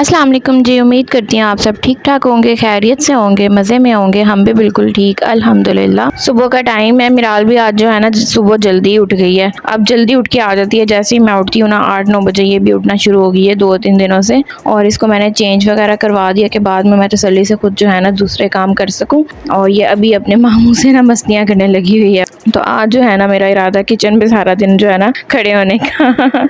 अस्सलाम वालेकुम जी। उम्मीद करती हूँ आप सब ठीक ठाक होंगे, खैरियत से होंगे, मज़े में होंगे। हम भी बिल्कुल ठीक अल्हम्दुलिल्लाह। सुबह का टाइम है, मिराल भी आज जो है ना सुबह जल्दी उठ गई है। अब जल्दी उठ के आ जाती है, जैसे ही मैं उठती हूँ ना 8-9 बजे ये भी उठना शुरू हो गई है 2-3 दिनों से। और इसको मैंने चेंज वगैरह करवा दिया कि बाद में मैं तसल्ली से खुद जो है ना दूसरे काम कर सकूँ। और ये अभी अपने मामू से ना मस्तियाँ करने लगी हुई है। तो आज जो है ना मेरा इरादा किचन में सारा दिन जो है ना खड़े होने का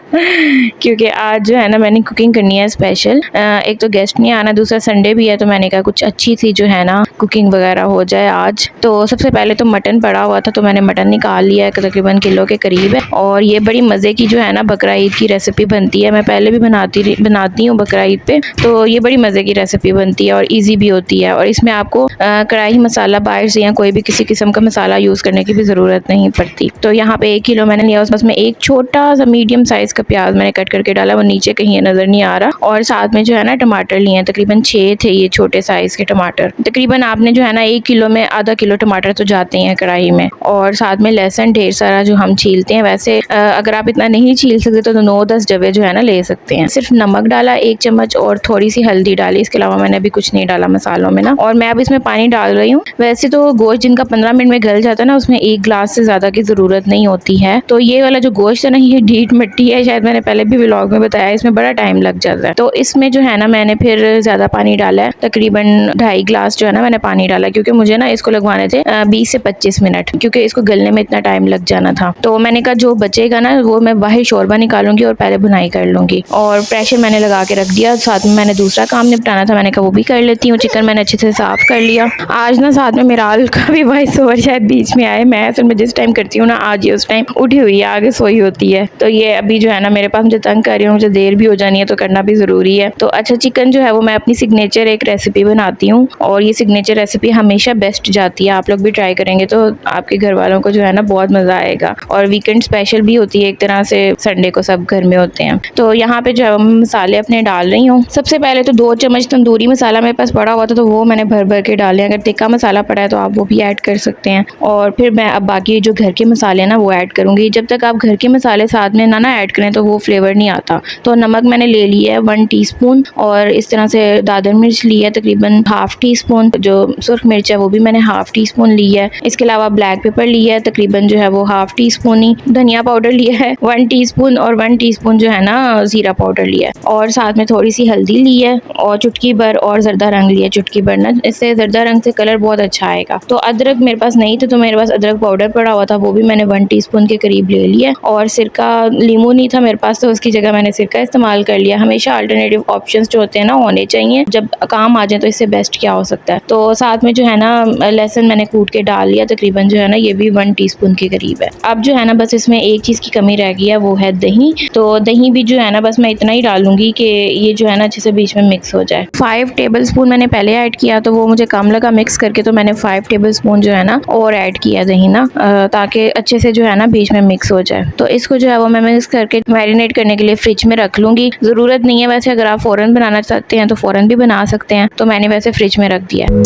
क्योंकि आज जो है ना मैंने कुकिंग करनी है स्पेशल। एक तो गेस्ट नहीं आना, दूसरा संडे भी है, तो मैंने कहा कुछ अच्छी सी जो है ना कुकिंग वगैरह हो जाए आज। तो सबसे पहले तो मटन पड़ा हुआ था, तो मैंने मटन निकाल लिया है, तकरीबन किलो के करीब है। और ये बड़ी मज़े की जो है ना बकरा ईद की रेसिपी बनती है। मैं पहले भी बनाती हूँ बकरा ईद पे, तो ये बड़ी मज़े की रेसिपी बनती है और ईजी भी होती है। और इसमें आपको कढ़ाई मसाला बाहर से या कोई भी किसी किस्म का मसाला यूज़ करने की भी ज़रूरत नहीं पड़ती। तो यहाँ पे 1 किलो मैंने लिया, उसमें एक छोटा सा मीडियम साइज़ का प्याज मैंने कट करके डाला, वो नीचे कहीं नज़र नहीं आ रहा। और साथ में जो है ना टमाटर लिए हैं, तकरीबन 6 थे ये छोटे साइज़ के टमाटर। तकरीबन आपने जो है ना 1 किलो में आधा किलो टमाटर तो जाते हैं कढ़ाई में। और साथ में लहसुन ढेर सारा जो हम छीलते हैं, वैसे अगर आप इतना नहीं छील सकते तो 9-10 जवे जो है ना ले सकते हैं। सिर्फ नमक डाला 1 चम्मच और थोड़ी सी हल्दी डाली, इसके अलावा मैंने अभी कुछ नहीं डाला मसालों में ना। और मैं अब इसमें पानी डाल रही हूँ। वैसे तो गोश्त जिनका 15 मिनट में गल जाता है ना, उसमें 1 गिलास से ज़्यादा की ज़रूरत नहीं होती है। तो ये वाला जो गोश्त है ना, ये ढीठ मिट्टी है, शायद मैंने पहले भी व्लॉग में बताया, इसमें बड़ा टाइम लग जाता है। तो इसमें जो है ना मैंने फिर ज़्यादा पानी डाला है, तकरीबन 2.5 गिलास जो है ना मैंने पानी डाला, क्योंकि मुझे ना इसको लगवाने थे 20 से 25 मिनट, क्योंकि इसको गलने में इतना टाइम लग जाना था। तो मैंने कहा जो बचेगा ना वो मैं बाहर शोरबा निकालूंगी और पहले भुनाई कर लूंगी। और प्रेशर मैंने लगा के रख दिया, साथ में मैंने दूसरा काम निपटाना था, मैंने कहा वो भी कर लेती हूँ। चिकन मैंने अच्छे से साफ कर लिया। आज ना साथ में मिराल का भी वॉइस ओवर शायद बीच में आए। मैं असल में जिस टाइम करती हूँ ना, आज ये उस टाइम उठी हुई है, आगे सोई होती है। तो ये अभी जो है ना मेरे पास मुझे तंग कर रही हूँ, मुझे देर भी हो जानी है, तो करना भी ज़रूरी है। तो अच्छा, चिकन जो है वो मैं अपनी सिग्नेचर एक रेसिपी बनाती हूँ, और ये सिग्नेचर रेसिपी हमेशा बेस्ट जाती है। आप लोग भी ट्राई करेंगे तो आपके घर वालों को जो है ना बहुत मज़ा आएगा। और वीकेंड स्पेशल भी होती है एक तरह से, संडे को सब घर में होते हैं। तो यहाँ पे जो है मसाले अपने डाल रही हूँ। सबसे पहले तो 2 चम्मच तंदूरी मसाला मेरे पास पड़ा हुआ था, तो वो मैंने भर भर के डाले। अगर टिक्का मसाला पड़ा है तो आप वो भी ऐड कर सकते हैं। और फिर मैं अब बाकी जो घर के मसाले हैं ना वो ऐड करूँगी। जब तक आप घर के मसाले साथ में ना ऐड करें तो वो फ्लेवर नहीं आता। तो नमक मैंने ले लिया है 1 टीस्पून, और इस तरह से दादर मिर्च ली है तकरीबन ½ टीस्पून, जो सुर्ख मिर्च है वो भी मैंने ½ टीस्पून ली है। इसके अलावा ब्लैक पेपर लिया है तकरीबन जो है वो ½ टीस्पून ही। धनिया पाउडर लिया है 1 टीस्पून, और 1 टीस्पून जो है ना ज़ीरा पाउडर लिया है। और साथ में थोड़ी सी हल्दी ली है, और चुटकी भर और जरदा रंग लिया, चुटकी भर ना, इससे जरदा रंग से कलर बहुत अच्छा आएगा। तो अदरक मेरे पास नहीं था, तो मेरे पास अदरक पाउडर पड़ा हुआ था, वो भी मैंने 1 टीस्पून के करीब ले लिया। और सिरका, लीमू नहीं था मेरे पास, तो उसकी जगह मैंने सिरका इस्तेमाल कर लिया। हमेशा अल्टरनेटिव ऑप्शंस जो होते हैं ना होने चाहिए, जब काम आ जाए तो इससे बेस्ट क्या हो सकता है। तो साथ में जो है ना लहसुन मैंने कूट के डाल लिया, तकरीबन जो है ना ये भी 1 टीस्पून के करीब है। अब जो है ना बस इसमें एक चीज़ की कमी रह गई है, वो है दही। तो दही भी जो है ना बस मैं इतना ही डालूंगी कि ये जो है ना अच्छे से बीच में मिक्स हो जाए। 5 टेबल स्पून मैंने पहले ऐड किया, तो वो मुझे कम लगा मिक्स करके, तो मैंने 5 टेबल स्पून जो है ना और ऐड किया दही ना, ताकि अच्छे से जो है ना बीच में मिक्स हो जाए। तो इसको जो है वो मैं मिक्स करके मैरिनेट करने के लिए फ्रिज में रख लूँगी। ज़रूरत नहीं है वैसे, अगर आप फ़ौरन बनाना चाहते हैं तो फ़ौरन भी बना सकते हैं, तो मैंने वैसे फ्रिज में रख दिया है।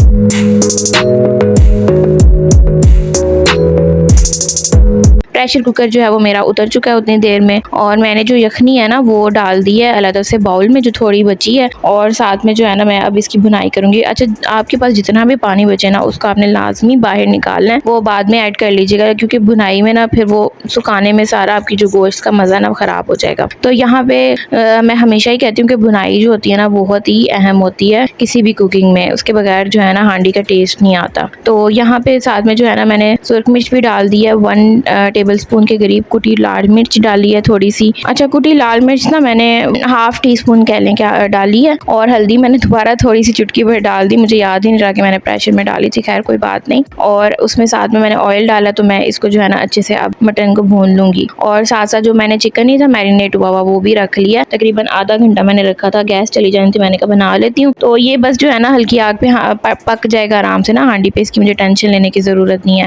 प्रेशर कुकर जो है वो मेरा उतर चुका है उतनी देर में, और मैंने जो यखनी है ना वो डाल दी है अलग से बाउल में जो थोड़ी बची है। और साथ में जो है ना मैं अब इसकी भुनाई करूँगी। अच्छा, आपके पास जितना भी पानी बचे ना उसको आपने लाजमी बाहर निकालना है, वो बाद में ऐड कर लीजिएगा, क्योंकि भुनाई में ना फिर वो सुखाने में सारा आपकी जो गोश्त का मज़ा ना ख़राब हो जाएगा। तो यहाँ पे मैं हमेशा ही कहती हूँ कि भुनाई जो होती है ना बहुत ही अहम होती है किसी भी कुकिंग में, उसके बगैर जो है ना हांडी का टेस्ट नहीं आता। तो यहाँ पे साथ में जो है ना मैंने सुर्ख मिर्च भी डाल दी है, 1 टेबल स्पून के करीब। कुटी लाल मिर्च डाली है थोड़ी सी। अच्छा, कुटी लाल मिर्च ना मैंने ½ टीस्पून कह लें क्या डाली है। और हल्दी मैंने दोबारा थोड़ी सी चुटकी भर डाल दी, मुझे याद ही नहीं रहा कि मैंने प्रेशर में डाली थी, खैर कोई बात नहीं। और उसमें साथ में मैंने ऑयल डाला, तो मैं इसको जो है ना अच्छे से अब मटन को भून लूंगी। और साथ साथ जो मैंने चिकन नहीं था मैरिनेट हुआ हुआ वो भी रख लिया, तकरीबन आधा घंटा मैंने रखा था, गैस चली जानी थी, मैंने कहा बना लेती हूँ। तो ये बस जो है ना हल्की आग पे पक जाएगा आराम से ना हांडी पे, इसकी मुझे टेंशन लेने की ज़रूरत नहीं है।